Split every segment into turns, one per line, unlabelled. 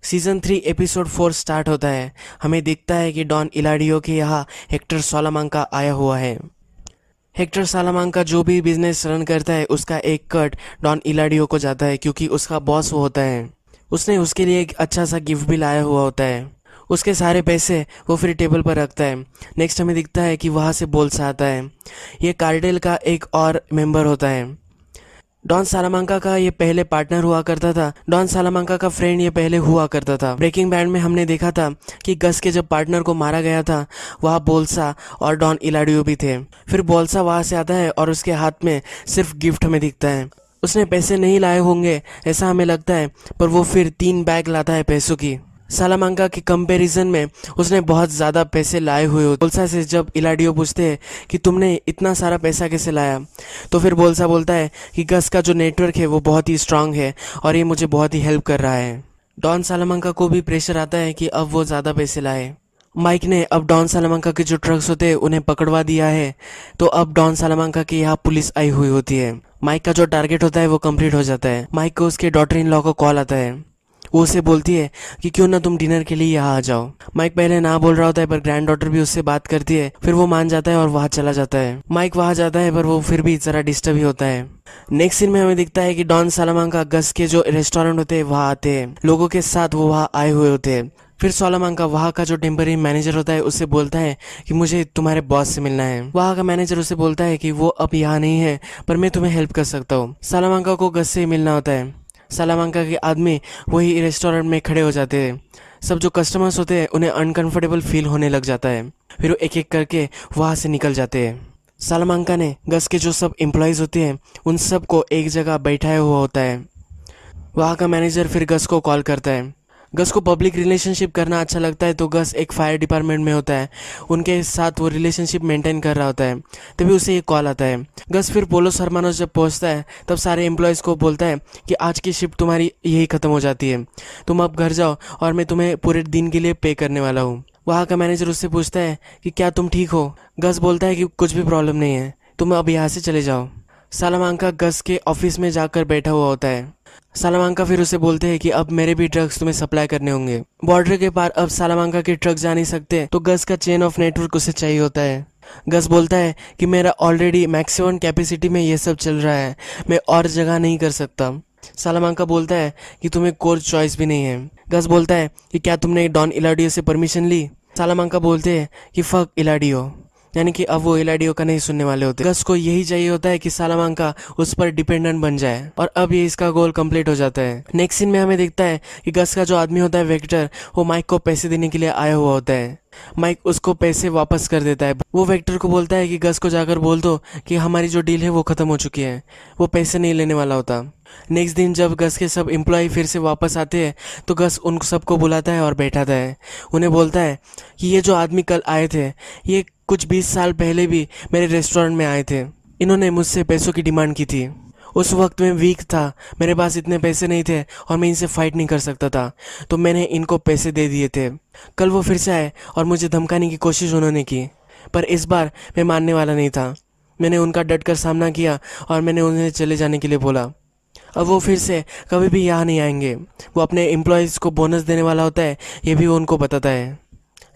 Season 3 episode 4 start होता है। हमें दिखता है कि डॉन इलाडियो के यहाँ हेक्टर सालामांका आया हुआ है। हेक्टर सालामांका जो भी बिजनेस रन करता है उसका एक कट डॉन इलाडियो को जाता है क्योंकि उसका बॉस वो होता है। उसने उसके लिए एक अच्छा सा गिफ्ट भी लाया हुआ होता है। उसके सारे पैसे वो फिर टेबल पर रखता है। नेक्स्ट हमें दिखता है कि वहाँ से बोल्सा आता है। ये कार्टेल का एक और मेंबर होता है। डॉन सालामांका का ये पहले पार्टनर हुआ करता था। डॉन सालामांका का फ्रेंड ये पहले हुआ करता था। ब्रेकिंग बैड में हमने देखा था कि गस के जब पार्टनर को मारा गया था वहाँ बोल्सा और डॉन इलाडियो भी थे। फिर बोल्सा वहाँ से आता है और उसके हाथ में सिर्फ गिफ्ट हमें दिखता है। उसने पैसे नहीं लाए होंगे ऐसा हमें लगता है, पर वो फिर 3 बैग लाता है पैसों की। सालामांका के कंपैरिजन में उसने बहुत ज़्यादा पैसे लाए हुए होते। बोल्सा से जब इलाडियो पूछते हैं कि तुमने इतना सारा पैसा कैसे लाया, तो फिर बोल्सा बोलता है कि गस का जो नेटवर्क है वो बहुत ही स्ट्रांग है और ये मुझे बहुत ही हेल्प कर रहा है। डॉन सालामांका को भी प्रेशर आता है कि अब वो ज़्यादा पैसे लाए। माइक ने अब डॉन सालामांका के जो ट्रक्स होते हैं उन्हें पकड़वा दिया है, तो अब डॉन सालामांका के यहाँ पुलिस आई हुई होती है। माइक का जो टारगेट होता है वो कंप्लीट हो जाता है। माइक को उसके डॉटर इन लॉ को कॉल आता है। वो उसे बोलती है कि क्यों ना तुम डिनर के लिए यहाँ आ जाओ। माइक पहले ना बोल रहा होता है पर ग्रैंड डॉटर भी उससे बात करती है। फिर वो मान जाता है और वहाँ चला जाता है। माइक वहाँ जाता है पर वो फिर भी जरा डिस्टर्ब ही होता है। नेक्स्ट सीन में हमें दिखता है कि डॉन सालामांका गस के जो रेस्टोरेंट होते हैं वहाँ आते हैं। लोगों के साथ वो वहाँ आए हुए होते हैं। फिर सालामांका वहाँ का जो टेम्पररी मैनेजर होता है उससे बोलता है कि मुझे तुम्हारे बॉस से मिलना है। वहाँ का मैनेजर उसे बोलता है कि वो अब यहाँ नहीं है पर मैं तुम्हें हेल्प कर सकता हूँ। सालामांका को गस से मिलना होता है। सालामांका के आदमी वही रेस्टोरेंट में खड़े हो जाते हैं। सब जो कस्टमर्स होते हैं उन्हें अनकंफर्टेबल फील होने लग जाता है। फिर वो एक एक करके वहाँ से निकल जाते हैं। सालामांका ने गस के जो सब एम्प्लॉयज़ होते हैं उन सब को एक जगह बैठाया हुआ होता है। वहाँ का मैनेजर फिर गस को कॉल करता है। गस को पब्लिक रिलेशनशिप करना अच्छा लगता है, तो गस एक फायर डिपार्टमेंट में होता है। उनके साथ वो रिलेशनशिप मेंटेन कर रहा होता है। तभी उसे ये कॉल आता है। गस फिर पोलोस हरमानोस जब पहुंचता है तब सारे एम्प्लॉयज़ को बोलता है कि आज की शिफ्ट तुम्हारी यही ख़त्म हो जाती है, तुम अब घर जाओ और मैं तुम्हें पूरे दिन के लिए पे करने वाला हूँ। वहाँ का मैनेजर उससे पूछता है कि क्या तुम ठीक हो। गस बोलता है कि कुछ भी प्रॉब्लम नहीं है, तुम अब यहाँ से चले जाओ। सालामांका गस के ऑफिस में जाकर बैठा हुआ होता है। सालामांका फिर उसे बोलते हैं कि अब मेरे भी ट्रक्स तुम्हें सप्लाई करने होंगे। बॉर्डर के पार अब सालामांका के ट्रक जा नहीं सकते, तो गस का चेन ऑफ नेटवर्क उसे चाहिए होता है। गस बोलता है कि मेरा ऑलरेडी मैक्सिमम कैपेसिटी में ये सब चल रहा है, मैं और जगह नहीं कर सकता। सालामांका बोलता है कि तुम्हें कोई चॉइस भी नहीं है। गस बोलता है कि क्या तुमने डॉन इलाडियो से परमिशन ली। सालामांका बोलते हैं कि फक इलाडियो, यानी कि अब वो इलाडियो का नहीं सुनने वाले होते। गस को यही चाहिए होता है कि सालामांका उस पर डिपेंडेंट बन जाए, और अब ये इसका गोल कंप्लीट हो जाता है। नेक्स्ट सीन में हमें दिखता है कि गस का जो आदमी होता है वेक्टर, वो माइक को पैसे देने के लिए आया हुआ होता है। माइक उसको पैसे वापस कर देता है। वो वेक्टर को बोलता है कि गस को जाकर बोल दो कि हमारी जो डील है वो ख़त्म हो चुकी है, वो पैसे नहीं लेने वाला होता। नेक्स्ट दिन जब गस के सब एम्प्लॉय फिर से वापस आते हैं तो गस उन सबको बुलाता है और बैठाता है। उन्हें बोलता है कि ये जो आदमी कल आए थे ये कुछ 20 साल पहले भी मेरे रेस्टोरेंट में आए थे। इन्होंने मुझसे पैसों की डिमांड की थी। उस वक्त मैं वीक था, मेरे पास इतने पैसे नहीं थे और मैं इनसे फाइट नहीं कर सकता था, तो मैंने इनको पैसे दे दिए थे। कल वो फिर से आए और मुझे धमकाने की कोशिश उन्होंने की, पर इस बार मैं मानने वाला नहीं था। मैंने उनका डटकर सामना किया और मैंने उन्हें चले जाने के लिए बोला। अब वो फिर से कभी भी यहाँ नहीं आएंगे। वो अपने एम्प्लॉयज़ को बोनस देने वाला होता है, ये भी वो उनको बताता है।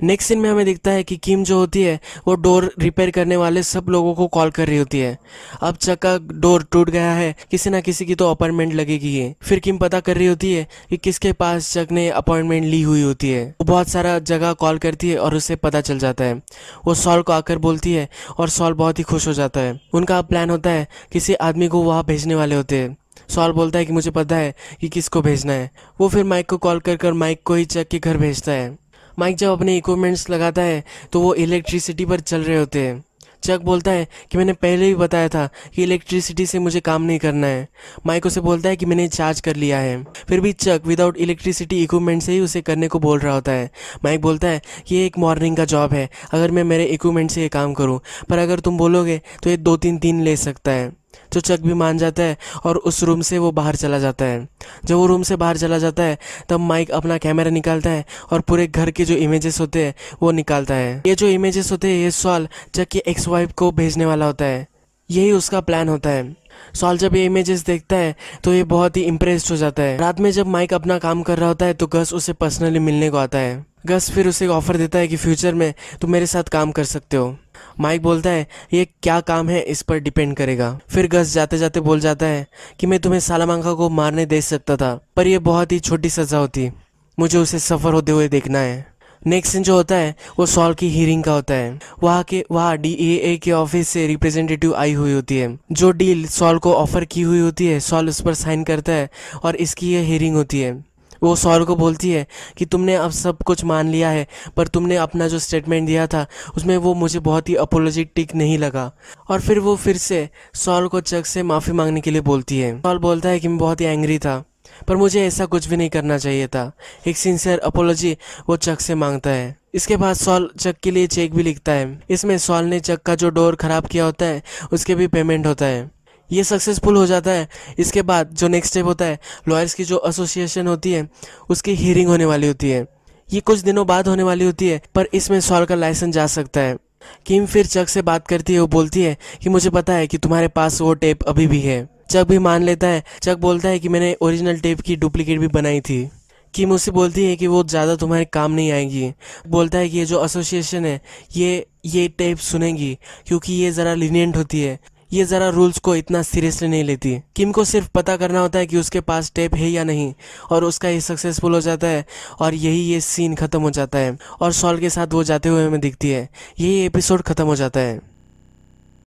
नेक्स्ट सीन में हमें दिखता है कि किम जो होती है वो डोर रिपेयर करने वाले सब लोगों को कॉल कर रही होती है। अब चक का डोर टूट गया है, किसी ना किसी की तो अपॉइंटमेंट लगेगी है। फिर किम पता कर रही होती है कि किसके पास चक ने अपॉइंटमेंट ली हुई होती है। वो बहुत सारा जगह कॉल करती है और उसे पता चल जाता है। वो सॉल को आकर बोलती है और सॉल बहुत ही खुश हो जाता है। उनका प्लान होता है किसी आदमी को वहाँ भेजने वाले होते हैं। सॉल बोलता है कि मुझे पता है कि किसको भेजना है। वो फिर माइक को कॉल कर माइक को ही चक के घर भेजता है। माइक जब अपने इक्विपमेंट्स लगाता है तो वो इलेक्ट्रिसिटी पर चल रहे होते हैं। चक बोलता है कि मैंने पहले ही बताया था कि इलेक्ट्रिसिटी से मुझे काम नहीं करना है। माइक उसे बोलता है कि मैंने चार्ज कर लिया है। फिर भी चक विदाउट इलेक्ट्रिसिटी इक्विपमेंट से ही उसे करने को बोल रहा होता है। माइक बोलता है कि ये एक मॉर्निंग का जॉब है, अगर मैं मेरे इक्विपमेंट से ये काम करूँ, पर अगर तुम बोलोगे तो ये 2-3 दिन ले सकता है। तो चक भी मान जाता है और उस रूम से वो बाहर चला जाता है। जब वो रूम से बाहर चला जाता है तब माइक अपना कैमरा निकालता है और पूरे घर के जो इमेजेस होते हैं वो निकालता है। ये जो इमेजेस होते हैं ये सॉल चक की एक्स वाइफ को भेजने वाला होता है। यही उसका प्लान होता है। सॉल जब ये इमेजेस देखता है तो ये बहुत ही इम्प्रेस्ड हो जाता है। रात में जब माइक अपना काम कर रहा होता है तो गस उसे पर्सनली मिलने को आता है। गस फिर उसे ऑफर देता है कि फ्यूचर में तुम मेरे साथ काम कर सकते हो। माइक बोलता है ये क्या काम है इस पर डिपेंड करेगा। फिर गस जाते जाते बोल जाता है कि मैं तुम्हें सालामांका को मारने दे सकता था, पर यह बहुत ही छोटी सजा होती, मुझे उसे सफ़र होते हुए देखना है। नेक्स्ट सीन जो होता है वो सॉल की हियरिंग का होता है। वहाँ DEA के ऑफिस से रिप्रेजेंटेटिव आई हुई होती है। जो डील सॉल को ऑफर की हुई होती है सॉल उस पर साइन करता है और इसकी ये हियरिंग होती है। वो सॉल को बोलती है कि तुमने अब सब कुछ मान लिया है, पर तुमने अपना जो स्टेटमेंट दिया था उसमें वो मुझे बहुत ही अपोलोजेटिक नहीं लगा। और फिर वो फिर से सॉल को चक से माफ़ी मांगने के लिए बोलती है। सॉल बोलता है कि मैं बहुत ही एंग्री था, पर मुझे ऐसा कुछ भी नहीं करना चाहिए था। एक सिंसियर अपोलॉजी वो चक से मांगता है। इसके बाद सॉल चक के लिए चेक भी लिखता है। इसमें सॉल ने चक का जो डोर खराब किया होता है उसके भी पेमेंट होता है। ये सक्सेसफुल हो जाता है। इसके बाद जो नेक्स्ट स्टेप होता है, लॉयर्स की जो एसोसिएशन होती है उसकी हियरिंग होने वाली होती है। ये कुछ दिनों बाद होने वाली होती है, पर इसमें सॉल का लाइसेंस जा सकता है। किम फिर चक से बात करती है। वो बोलती है कि मुझे पता है कि तुम्हारे पास वो टेप अभी भी है। चक भी मान लेता है। चक बोलता है कि मैंने ओरिजिनल टेप की डुप्लीकेट भी बनाई थी। किम उससे बोलती है कि वो ज़्यादा तुम्हारे काम नहीं आएगी। बोलता है कि ये जो एसोसिएशन है ये टेप सुनेगी क्योंकि ये ज़रा लीनियंट होती है, ये ज़रा रूल्स को इतना सीरियसली नहीं लेती। किम को सिर्फ पता करना होता है कि उसके पास टेप है या नहीं, और उसका ये सक्सेसफुल हो जाता है और यही ये सीन ख़त्म हो जाता है और सॉल के साथ वो जाते हुए हमें दिखती है। यही एपिसोड ख़त्म हो जाता है।